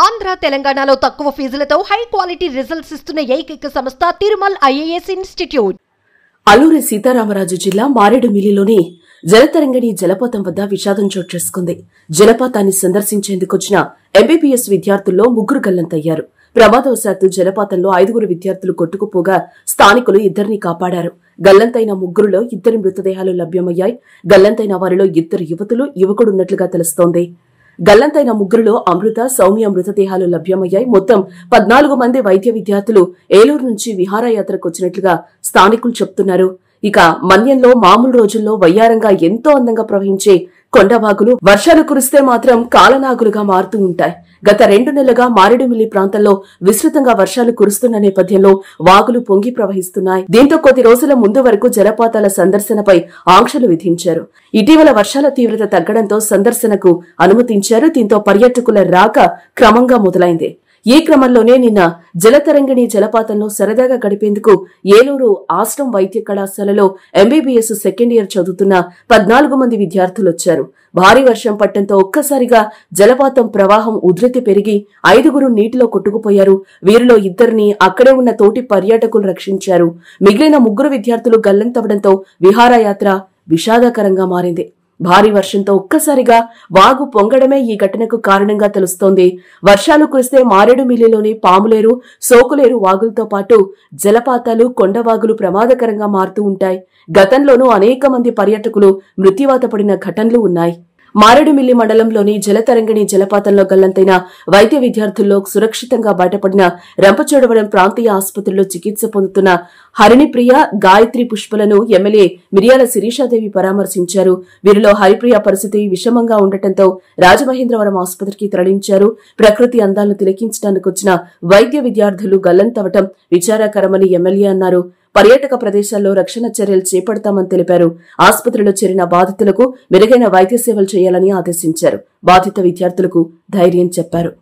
ఆంధ్ర తెలంగాణలో తక్కువ ఫీజులతో high quality results ఇస్తున్న ఏకైక సంస్థ తిరుమల్ ఐఏఎస్ ఇన్స్టిట్యూట్. అల్లూరి సీతారామరాజు జిల్లా మారేడుమిల్లిలోని జలతరంగిణి జలపాతం వద్ద విషాదం చోటు చేసుకుంది. జలపాతాన్ని సందర్శించేందుకొచ్చిన ఎంబీబీఎస్ విద్యార్థుల్లో 3 గల్లంతయ్యారు. ప్రమాదవశాత్తు జలపాతంలో 5 విద్యార్థులు కొట్టుకుపోగా స్థానికులు 2ని కాపాడారు. గల్లంతైన 3లో 2 మృతదేహాలు లభ్యమయ్యాయి. గల్లంతైన వారిలో 2 యువతులు, యువకుడున్నట్లుగా తెలుస్తోంది. గల్లంతైన 3లో అమృత, సౌమ్య మృతదేహాలు లభ్యమయ్యాయి. మొత్తం 14 మంది వైద్య విద్యార్థులు ఏలూరు నుంచి విహారయాత్రకు వచ్చినట్లుగా స్థానికులు చెప్తున్నారు. ఇక మన్యంలో మామూలు రోజుల్లో వయ్యారంగా ఎంతో అందంగా ప్రవహించే కొండవాగులు వర్షాలు కురిస్తే మాత్రం కాలనాగులుగా మారుతూ ఉంటాయి. గత 2 నెలలుగా మారేడుమిల్లి ప్రాంతంలో విస్తృతంగా వర్షాలు కురుస్తున్న నేపథ్యంలో వాగులు పొంగి ప్రవహిస్తున్నాయి. దీంతో కొద్ది రోజుల ముందు వరకు జలపాతాల సందర్శనపై ఆంక్షలు విధించారు. ఇటీవల వర్షాల తీవ్రత తగ్గడంతో సందర్శనకు అనుమతించారు. దీంతో పర్యాటకుల రాక క్రమంగా మొదలైంది. ఈ క్రమంలోనే నిన్న జలతరంగిణి జలపాతంలో సరదాగా గడిపేందుకు ఏలూరు ఆశ్రమ్ వైద్య కళాశాలలో ఎంబీబీఎస్ సెకండ్ ఇయర్ చదువుతున్న 14 మంది విద్యార్థులొచ్చారు. భారీ వర్షం పట్టడంతో ఒక్కసారిగా జలపాతం ప్రవాహం ఉధృతి పెరిగి 5 నీటిలో కొట్టుకుపోయారు. వీరిలో 2ని అక్కడే ఉన్న తోటి పర్యాటకులు రక్షించారు. మిగిలిన 3 విద్యార్థులు గల్లంతవడంతో విహారయాత్ర విషాదకరంగా మారింది. భారీ వర్షంతో ఒక్కసారిగా వాగు పొంగడమే ఈ ఘటనకు కారణంగా తెలుస్తోంది. వర్షాలు కురిస్తే మారేడుమిల్లిలోని పాములేరు, సోకులేరు వాగులతో పాటు జలపాతాలు, కొండవాగులు ప్రమాదకరంగా మారుతూ ఉంటాయి. గతంలోనూ అనేక మంది పర్యాటకులు మృత్యువాత పడిన ఘటనలు ఉన్నాయి. మారేడుమిల్లి మండలంలోని జలతరంగిణి జలపాతంలో గల్లంతైన వైద్య విద్యార్థుల్లో సురక్షితంగా బయటపడిన రంపచోడవరం ప్రాంతీయ ఆసుపత్రిలో చికిత్స పొందుతున్న హరిణిప్రియ, గాయత్రి పుష్పలను ఎమ్మెల్యే మిర్యాల శిరీషాదేవి పరామర్శించారు. వీరిలో హరిప్రియ పరిస్థితి విషమంగా ఉండటంతో రాజమహేంద్రవరం ఆసుపత్రికి తరలించారు. ప్రకృతి అందాలను తిలకించడానికి వచ్చిన వైద్య విద్యార్థులు గల్లంతవటం విచారకరమని ఎమ్మెల్యే అన్నారు. పర్యాటక ప్రదేశాల్లో రక్షణ చర్యలు చేపడతామని తెలిపారు. ఆసుపత్రిలో చేరిన బాధితులకు మెరుగైన వైద్య సేవలు చేయాలని ఆదేశించారు. బాధిత విద్యార్థులకు ధైర్యం చెప్పారు.